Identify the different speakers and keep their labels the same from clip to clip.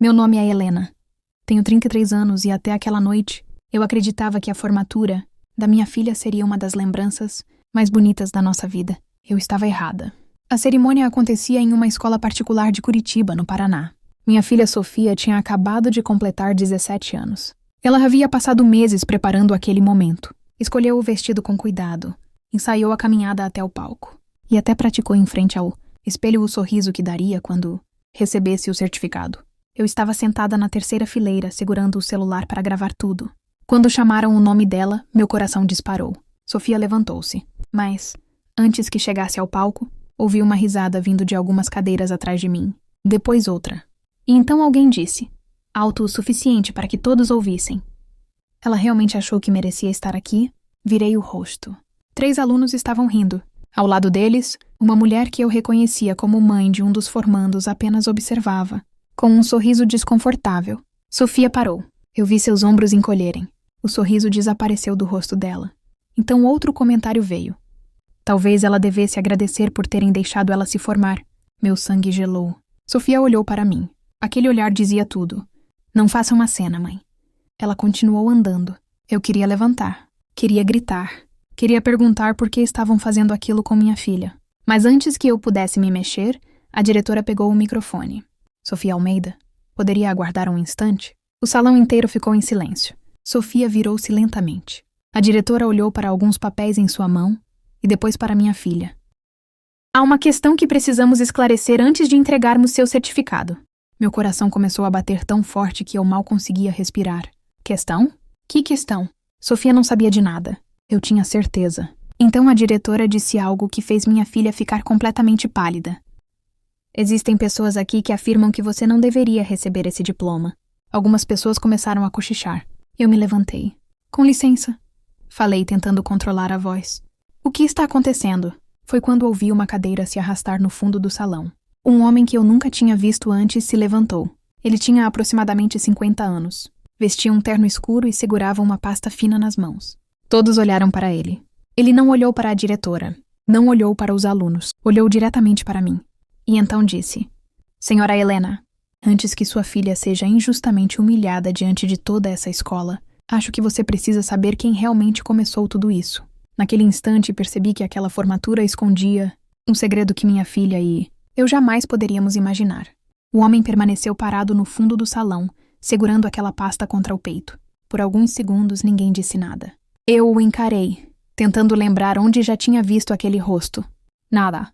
Speaker 1: Meu nome é Helena. Tenho 33 anos e até aquela noite eu acreditava que a formatura da minha filha seria uma das lembranças mais bonitas da nossa vida. Eu estava errada. A cerimônia acontecia em uma escola particular de Curitiba, no Paraná. Minha filha Sofia tinha acabado de completar 17 anos. Ela havia passado meses preparando aquele momento. Escolheu o vestido com cuidado, ensaiou a caminhada até o palco e até praticou em frente ao espelho o sorriso que daria quando recebesse o certificado. Eu estava sentada na terceira fileira, segurando o celular para gravar tudo. Quando chamaram o nome dela, meu coração disparou. Sofia levantou-se, mas, antes que chegasse ao palco, ouvi uma risada vindo de algumas cadeiras atrás de mim. Depois outra. E então alguém disse, alto o suficiente para que todos ouvissem. Ela realmente achou que merecia estar aqui? Virei o rosto. 3 alunos estavam rindo. Ao lado deles, uma mulher que eu reconhecia como mãe de um dos formandos apenas observava, com um sorriso desconfortável. Sofia parou. Eu vi seus ombros encolherem. O sorriso desapareceu do rosto dela. Então outro comentário veio. Talvez ela devesse agradecer por terem deixado ela se formar. Meu sangue gelou. Sofia olhou para mim. Aquele olhar dizia tudo. Não faça uma cena, mãe. Ela continuou andando. Eu queria levantar. Queria gritar. Queria perguntar por que estavam fazendo aquilo com minha filha. Mas antes que eu pudesse me mexer, a diretora pegou o microfone. Sofia Almeida, poderia aguardar um instante? O salão inteiro ficou em silêncio. Sofia virou-se lentamente. A diretora olhou para alguns papéis em sua mão e depois para minha filha. Há uma questão que precisamos esclarecer antes de entregarmos seu certificado. Meu coração começou a bater tão forte que eu mal conseguia respirar. Questão? Que questão? Sofia não sabia de nada. Eu tinha certeza. Então a diretora disse algo que fez minha filha ficar completamente pálida. Existem pessoas aqui que afirmam que você não deveria receber esse diploma. Algumas pessoas começaram a cochichar. Eu me levantei. Com licença. Falei, tentando controlar a voz. O que está acontecendo? Foi quando ouvi uma cadeira se arrastar no fundo do salão. Um homem que eu nunca tinha visto antes se levantou. Ele tinha aproximadamente 50 anos. Vestia um terno escuro e segurava uma pasta fina nas mãos. Todos olharam para ele. Ele não olhou para a diretora. Não olhou para os alunos. Olhou diretamente para mim. E então disse: Senhora Helena, antes que sua filha seja injustamente humilhada diante de toda essa escola, acho que você precisa saber quem realmente começou tudo isso. Naquele instante percebi que aquela formatura escondia um segredo que minha filha e eu jamais poderíamos imaginar. O homem permaneceu parado no fundo do salão, segurando aquela pasta contra o peito. Por alguns segundos ninguém disse nada. Eu o encarei, tentando lembrar onde já tinha visto aquele rosto. Nada.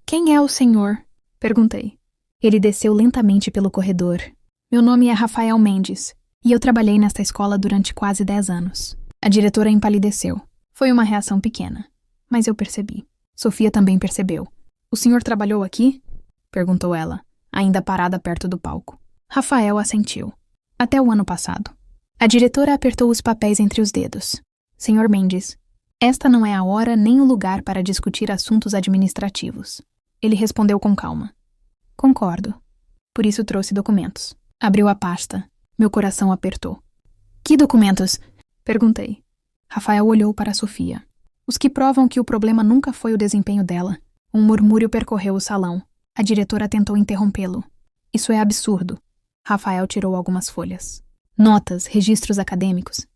Speaker 1: Quem é o senhor? Perguntei. Ele desceu lentamente pelo corredor. Meu nome é Rafael Mendes, e eu trabalhei nesta escola durante quase 10 anos. A diretora empalideceu. Foi uma reação pequena, mas eu percebi. Sofia também percebeu. O senhor trabalhou aqui? Perguntou ela, ainda parada perto do palco. Rafael assentiu. Até o ano passado. A diretora apertou os papéis entre os dedos. Senhor Mendes, esta não é a hora nem o lugar para discutir assuntos administrativos. Ele respondeu com calma. Concordo. Por isso trouxe documentos. Abriu a pasta. Meu coração apertou. Que documentos? Perguntei. Rafael olhou para Sofia. Os que provam que o problema nunca foi o desempenho dela. Um murmúrio percorreu o salão. A diretora tentou interrompê-lo. Isso é absurdo. Rafael tirou algumas folhas. Notas, registros acadêmicos,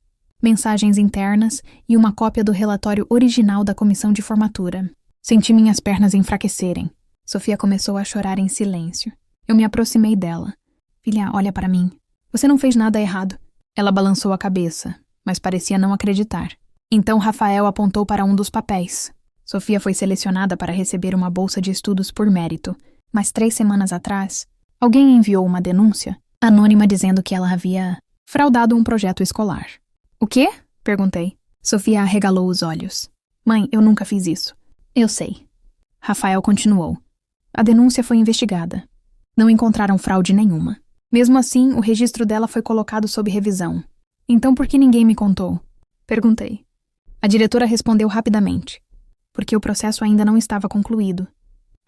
Speaker 1: mensagens internas e uma cópia do relatório original da comissão de formatura. Senti minhas pernas enfraquecerem. Sofia começou a chorar em silêncio. Eu me aproximei dela. Filha, olha para mim. Você não fez nada errado. Ela balançou a cabeça, mas parecia não acreditar. Então Rafael apontou para um dos papéis. Sofia foi selecionada para receber uma bolsa de estudos por mérito, mas 3 semanas atrás, alguém enviou uma denúncia anônima dizendo que ela havia fraudado um projeto escolar. O quê? Perguntei. Sofia arregalou os olhos. Mãe, eu nunca fiz isso. Eu sei. Rafael continuou. A denúncia foi investigada. Não encontraram fraude nenhuma. Mesmo assim, o registro dela foi colocado sob revisão. Então por que ninguém me contou? Perguntei. A diretora respondeu rapidamente. Porque o processo ainda não estava concluído.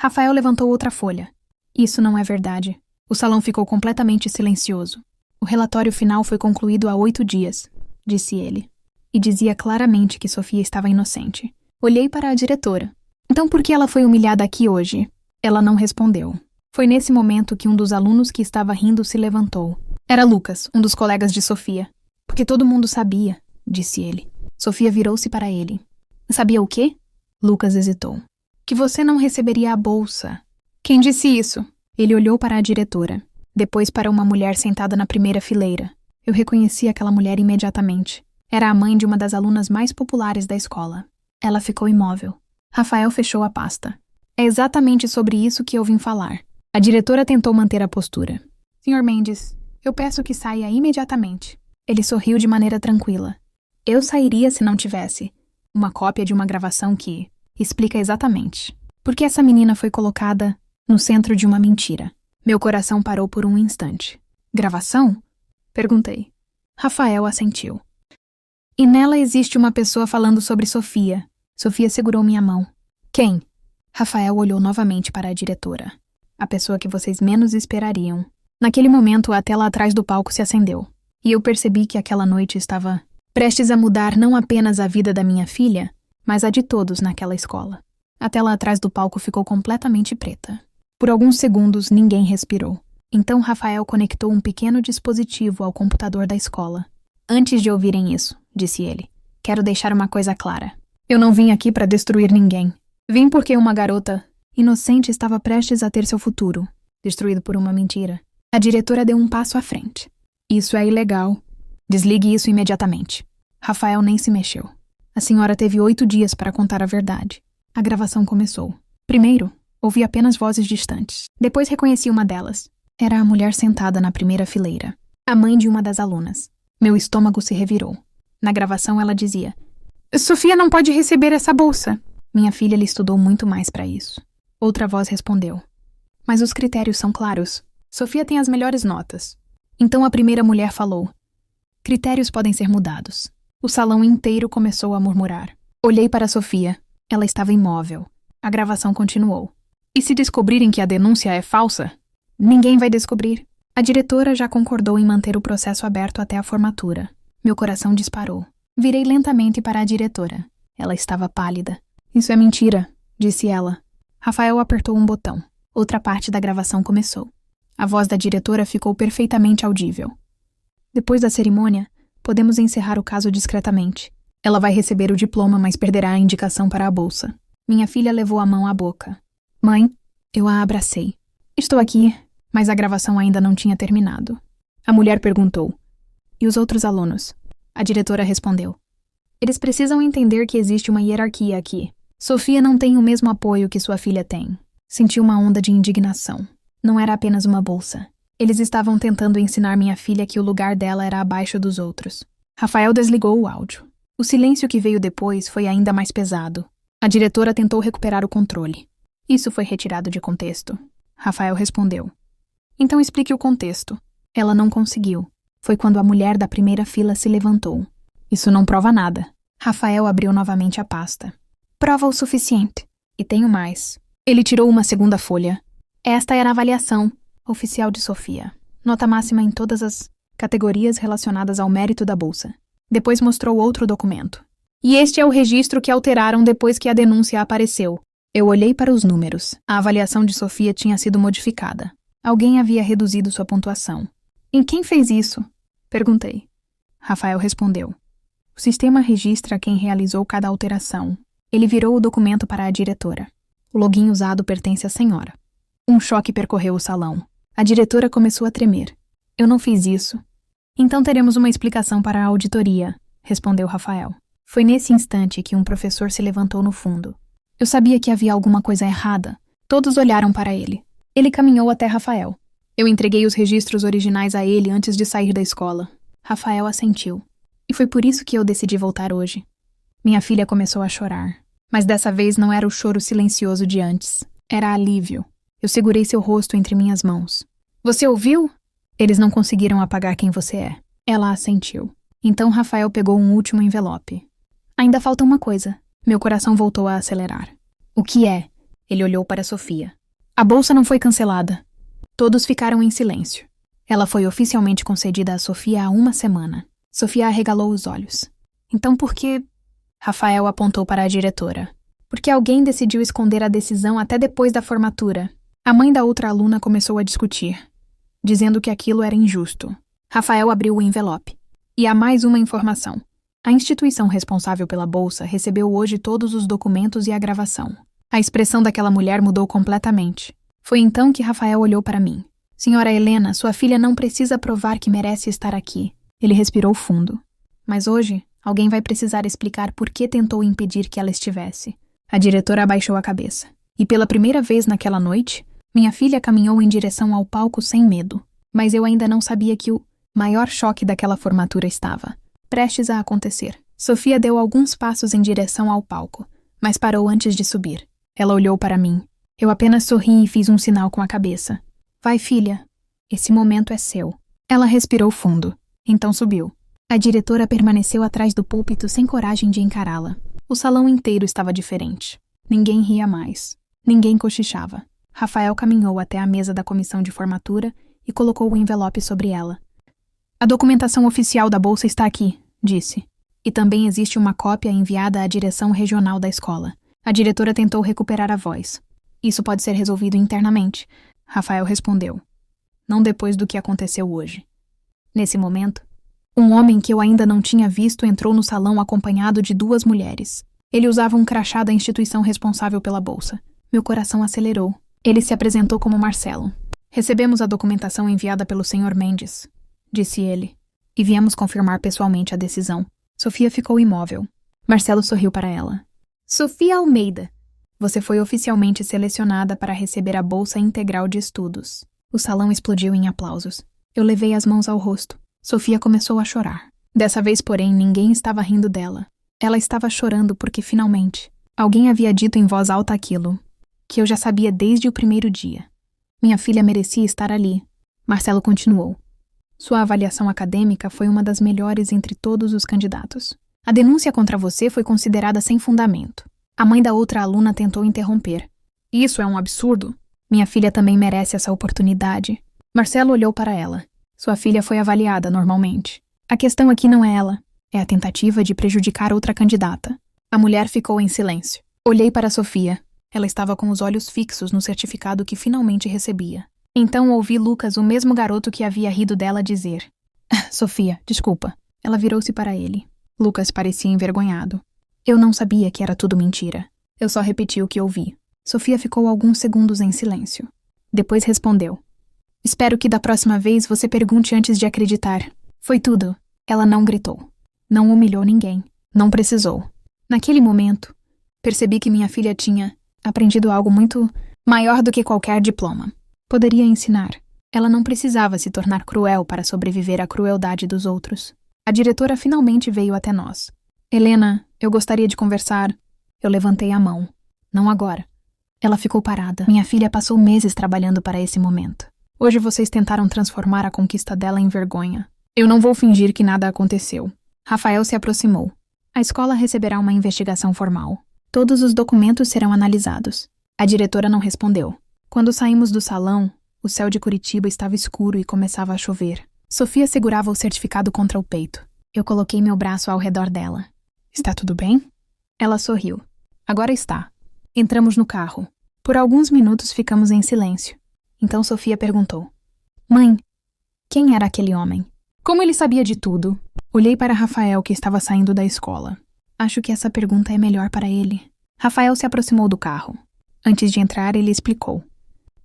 Speaker 1: Rafael levantou outra folha. Isso não é verdade. O salão ficou completamente silencioso. O relatório final foi concluído há 8 dias, disse ele. E dizia claramente que Sofia estava inocente. Olhei para a diretora. Então por que ela foi humilhada aqui hoje? Ela não respondeu. Foi nesse momento que um dos alunos que estava rindo se levantou. Era Lucas, um dos colegas de Sofia. Porque todo mundo sabia, disse ele. Sofia virou-se para ele. Sabia o quê? Lucas hesitou. Que você não receberia a bolsa. Quem disse isso? Ele olhou para a diretora, depois para uma mulher sentada na primeira fileira. Eu reconheci aquela mulher imediatamente. Era a mãe de uma das alunas mais populares da escola. Ela ficou imóvel. Rafael fechou a pasta. É exatamente sobre isso que eu vim falar. A diretora tentou manter a postura. Sr. Mendes, eu peço que saia imediatamente. Ele sorriu de maneira tranquila. Eu sairia se não tivesse uma cópia de uma gravação que explica exatamente por que essa menina foi colocada no centro de uma mentira. Meu coração parou por um instante. Gravação? Perguntei. Rafael assentiu. E nela existe uma pessoa falando sobre Sofia. Sofia segurou minha mão. Quem? Rafael olhou novamente para a diretora. A pessoa que vocês menos esperariam. Naquele momento, a tela atrás do palco se acendeu. E eu percebi que aquela noite estava prestes a mudar não apenas a vida da minha filha, mas a de todos naquela escola. A tela atrás do palco ficou completamente preta. Por alguns segundos, ninguém respirou. Então Rafael conectou um pequeno dispositivo ao computador da escola. Antes de ouvirem isso, disse ele, quero deixar uma coisa clara. Eu não vim aqui para destruir ninguém. Vim porque uma garota inocente estava prestes a ter seu futuro destruído por uma mentira. A diretora deu um passo à frente. Isso é ilegal. Desligue isso imediatamente. Rafael nem se mexeu. A senhora teve 8 dias para contar a verdade. A gravação começou. Primeiro, ouvi apenas vozes distantes. Depois reconheci uma delas. Era a mulher sentada na primeira fileira. A mãe de uma das alunas. Meu estômago se revirou. Na gravação ela dizia: Sofia não pode receber essa bolsa. Minha filha lhe estudou muito mais para isso. Outra voz respondeu: mas os critérios são claros. Sofia tem as melhores notas. Então a primeira mulher falou: critérios podem ser mudados. O salão inteiro começou a murmurar. Olhei para Sofia. Ela estava imóvel. A gravação continuou. E se descobrirem que a denúncia é falsa? Ninguém vai descobrir. A diretora já concordou em manter o processo aberto até a formatura. Meu coração disparou. Virei lentamente para a diretora. Ela estava pálida. Isso é mentira, disse ela. Rafael apertou um botão. Outra parte da gravação começou. A voz da diretora ficou perfeitamente audível. Depois da cerimônia, podemos encerrar o caso discretamente. Ela vai receber o diploma, mas perderá a indicação para a bolsa. Minha filha levou a mão à boca. Mãe, eu a abracei. Estou aqui, mas a gravação ainda não tinha terminado. A mulher perguntou: e os outros alunos? A diretora respondeu: eles precisam entender que existe uma hierarquia aqui. Sofia não tem o mesmo apoio que sua filha tem. Senti uma onda de indignação. Não era apenas uma bolsa. Eles estavam tentando ensinar minha filha que o lugar dela era abaixo dos outros. Rafael desligou o áudio. O silêncio que veio depois foi ainda mais pesado. A diretora tentou recuperar o controle. Isso foi retirado de contexto. Rafael respondeu: então explique o contexto. Ela não conseguiu. Foi quando a mulher da primeira fila se levantou. Isso não prova nada. Rafael abriu novamente a pasta. Prova o suficiente. E tenho mais. Ele tirou uma segunda folha. Esta era a avaliação oficial de Sofia. Nota máxima em todas as categorias relacionadas ao mérito da bolsa. Depois mostrou outro documento. E este é o registro que alteraram depois que a denúncia apareceu. Eu olhei para os números. A avaliação de Sofia tinha sido modificada. Alguém havia reduzido sua pontuação. E quem fez isso? Perguntei. Rafael respondeu: o sistema registra quem realizou cada alteração. Ele virou o documento para a diretora. O login usado pertence à senhora. Um choque percorreu o salão. A diretora começou a tremer. Eu não fiz isso. Então teremos uma explicação para a auditoria, respondeu Rafael. Foi nesse instante que um professor se levantou no fundo. Eu sabia que havia alguma coisa errada. Todos olharam para ele. Ele caminhou até Rafael. Eu entreguei os registros originais a ele antes de sair da escola. Rafael assentiu. E foi por isso que eu decidi voltar hoje. Minha filha começou a chorar. Mas dessa vez não era o choro silencioso de antes. Era alívio. Eu segurei seu rosto entre minhas mãos. Você ouviu? Eles não conseguiram apagar quem você é. Ela assentiu. Então Rafael pegou um último envelope. Ainda falta uma coisa. Meu coração voltou a acelerar. O que é? Ele olhou para Sofia. A bolsa não foi cancelada. Todos ficaram em silêncio. Ela foi oficialmente concedida a Sofia há 1 semana. Sofia arregalou os olhos. Então por que... Rafael apontou para a diretora. Porque alguém decidiu esconder a decisão até depois da formatura. A mãe da outra aluna começou a discutir, dizendo que aquilo era injusto. Rafael abriu o envelope. E há mais uma informação. A instituição responsável pela bolsa recebeu hoje todos os documentos e a gravação. A expressão daquela mulher mudou completamente. Foi então que Rafael olhou para mim. Senhora Helena, sua filha não precisa provar que merece estar aqui. Ele respirou fundo. Mas hoje, alguém vai precisar explicar por que tentou impedir que ela estivesse. A diretora abaixou a cabeça. E pela primeira vez naquela noite, minha filha caminhou em direção ao palco sem medo. Mas eu ainda não sabia que o maior choque daquela formatura estava prestes a acontecer. Sofia deu alguns passos em direção ao palco, mas parou antes de subir. Ela olhou para mim. Eu apenas sorri e fiz um sinal com a cabeça. Vai, filha. Esse momento é seu. Ela respirou fundo. Então subiu. A diretora permaneceu atrás do púlpito sem coragem de encará-la. O salão inteiro estava diferente. Ninguém ria mais. Ninguém cochichava. Rafael caminhou até a mesa da comissão de formatura e colocou o envelope sobre ela. A documentação oficial da bolsa está aqui, disse. E também existe uma cópia enviada à direção regional da escola. A diretora tentou recuperar a voz. Isso pode ser resolvido internamente, Rafael respondeu. Não depois do que aconteceu hoje. Nesse momento, um homem que eu ainda não tinha visto entrou no salão acompanhado de 2 mulheres. Ele usava um crachá da instituição responsável pela bolsa. Meu coração acelerou. Ele se apresentou como Marcelo. Recebemos a documentação enviada pelo Sr. Mendes, disse ele, e viemos confirmar pessoalmente a decisão. Sofia ficou imóvel. Marcelo sorriu para ela. Sofia Almeida, você foi oficialmente selecionada para receber a bolsa integral de estudos. O salão explodiu em aplausos. Eu levei as mãos ao rosto. Sofia começou a chorar. Dessa vez, porém, ninguém estava rindo dela. Ela estava chorando porque, finalmente, alguém havia dito em voz alta aquilo que eu já sabia desde o primeiro dia. Minha filha merecia estar ali. Marcelo continuou. Sua avaliação acadêmica foi uma das melhores entre todos os candidatos. A denúncia contra você foi considerada sem fundamento. A mãe da outra aluna tentou interromper. Isso é um absurdo. Minha filha também merece essa oportunidade. Marcelo olhou para ela. Sua filha foi avaliada normalmente. A questão aqui não é ela. É a tentativa de prejudicar outra candidata. A mulher ficou em silêncio. Olhei para Sofia. Ela estava com os olhos fixos no certificado que finalmente recebia. Então ouvi Lucas, o mesmo garoto que havia rido dela, dizer: Sofia, desculpa. Ela virou-se para ele. Lucas parecia envergonhado. Eu não sabia que era tudo mentira. Eu só repeti o que ouvi. Sofia ficou alguns segundos em silêncio. Depois respondeu: Espero que da próxima vez você pergunte antes de acreditar. Foi tudo. Ela não gritou. Não humilhou ninguém. Não precisou. Naquele momento, percebi que minha filha tinha aprendido algo muito maior do que qualquer diploma. Poderia ensinar. Ela não precisava se tornar cruel para sobreviver à crueldade dos outros. A diretora finalmente veio até nós. Helena, eu gostaria de conversar. Eu levantei a mão. Não agora. Ela ficou parada. Minha filha passou meses trabalhando para esse momento. Hoje vocês tentaram transformar a conquista dela em vergonha. Eu não vou fingir que nada aconteceu. Rafael se aproximou. A escola receberá uma investigação formal. Todos os documentos serão analisados. A diretora não respondeu. Quando saímos do salão, o céu de Curitiba estava escuro e começava a chover. Sofia segurava o certificado contra o peito. Eu coloquei meu braço ao redor dela. Está tudo bem? Ela sorriu. Agora está. Entramos no carro. Por alguns minutos ficamos em silêncio. Então Sofia perguntou: Mãe, quem era aquele homem? Como ele sabia de tudo? Olhei para Rafael, que estava saindo da escola. Acho que essa pergunta é melhor para ele. Rafael se aproximou do carro. Antes de entrar, ele explicou.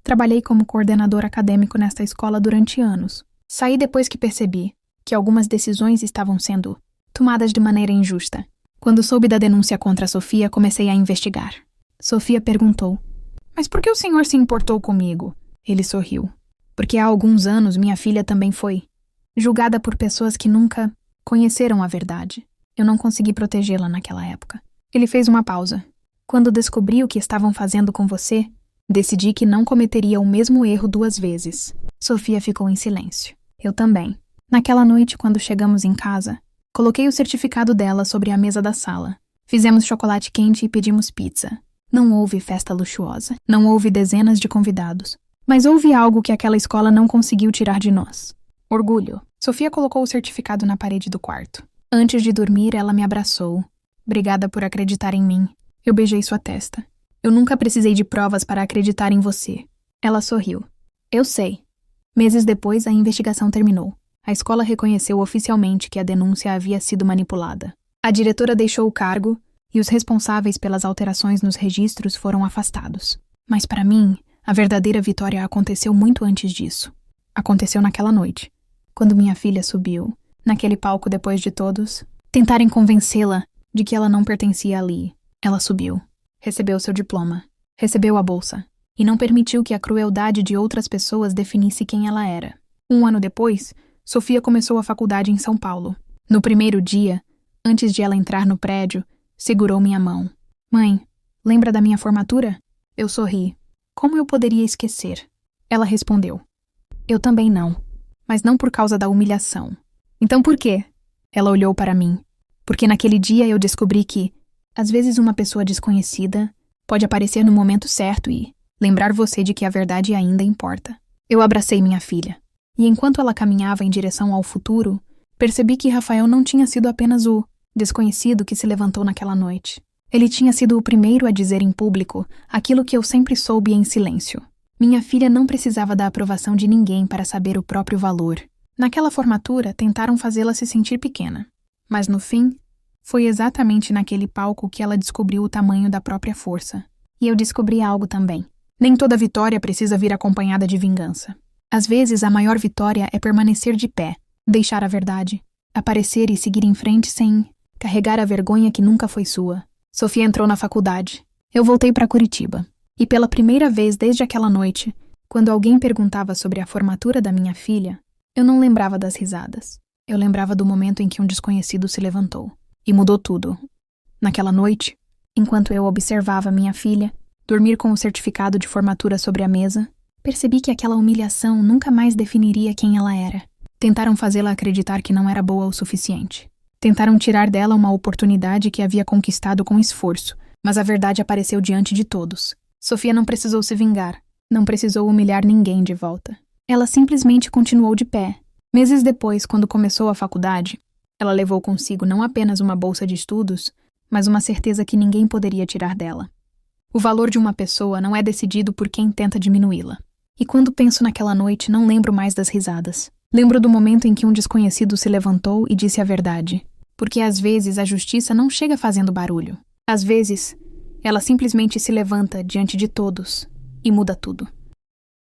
Speaker 1: Trabalhei como coordenador acadêmico nesta escola durante anos. Saí depois que percebi que algumas decisões estavam sendo tomadas de maneira injusta. Quando soube da denúncia contra Sofia, comecei a investigar. Sofia perguntou: Mas por que o senhor se importou comigo? Ele sorriu. Porque há alguns anos minha filha também foi julgada por pessoas que nunca conheceram a verdade. Eu não consegui protegê-la naquela época. Ele fez uma pausa. Quando descobri o que estavam fazendo com você, decidi que não cometeria o mesmo erro 2 vezes. Sofia ficou em silêncio. Eu também. Naquela noite, quando chegamos em casa, coloquei o certificado dela sobre a mesa da sala. Fizemos chocolate quente e pedimos pizza. Não houve festa luxuosa. Não houve dezenas de convidados. Mas houve algo que aquela escola não conseguiu tirar de nós. Orgulho. Sofia colocou o certificado na parede do quarto. Antes de dormir, ela me abraçou. Obrigada por acreditar em mim. Eu beijei sua testa. Eu nunca precisei de provas para acreditar em você. Ela sorriu. Eu sei. Meses depois, a investigação terminou. A escola reconheceu oficialmente que a denúncia havia sido manipulada. A diretora deixou o cargo e os responsáveis pelas alterações nos registros foram afastados. Mas para mim, a verdadeira vitória aconteceu muito antes disso. Aconteceu naquela noite, quando minha filha subiu, naquele palco depois de todos, tentarem convencê-la de que ela não pertencia ali. Ela subiu, recebeu seu diploma, recebeu a bolsa, e não permitiu que a crueldade de outras pessoas definisse quem ela era. 1 ano depois, Sofia começou a faculdade em São Paulo. No primeiro dia, antes de ela entrar no prédio, segurou minha mão. Mãe, lembra da minha formatura? Eu sorri. Como eu poderia esquecer? Ela respondeu. Eu também não, mas não por causa da humilhação. Então por quê? Ela olhou para mim. Porque naquele dia eu descobri que, às vezes uma pessoa desconhecida pode aparecer no momento certo e lembrar você de que a verdade ainda importa. Eu abracei minha filha. E enquanto ela caminhava em direção ao futuro, percebi que Rafael não tinha sido apenas o desconhecido que se levantou naquela noite. Ele tinha sido o primeiro a dizer em público aquilo que eu sempre soube em silêncio. Minha filha não precisava da aprovação de ninguém para saber o próprio valor. Naquela formatura, tentaram fazê-la se sentir pequena. Mas no fim, foi exatamente naquele palco que ela descobriu o tamanho da própria força. E eu descobri algo também. Nem toda vitória precisa vir acompanhada de vingança. Às vezes, a maior vitória é permanecer de pé, deixar a verdade, aparecer e seguir em frente sem carregar a vergonha que nunca foi sua. Sofia entrou na faculdade. Eu voltei para Curitiba. E pela primeira vez desde aquela noite, quando alguém perguntava sobre a formatura da minha filha, eu não lembrava das risadas. Eu lembrava do momento em que um desconhecido se levantou. E mudou tudo. Naquela noite, enquanto eu observava minha filha dormir com o certificado de formatura sobre a mesa, percebi que aquela humilhação nunca mais definiria quem ela era. Tentaram fazê-la acreditar que não era boa o suficiente. Tentaram tirar dela uma oportunidade que havia conquistado com esforço, mas a verdade apareceu diante de todos. Sofia não precisou se vingar, não precisou humilhar ninguém de volta. Ela simplesmente continuou de pé. Meses depois, quando começou a faculdade, ela levou consigo não apenas uma bolsa de estudos, mas uma certeza que ninguém poderia tirar dela. O valor de uma pessoa não é decidido por quem tenta diminuí-la. E quando penso naquela noite, não lembro mais das risadas. Lembro do momento em que um desconhecido se levantou e disse a verdade. Porque às vezes a justiça não chega fazendo barulho. Às vezes, ela simplesmente se levanta diante de todos e muda tudo.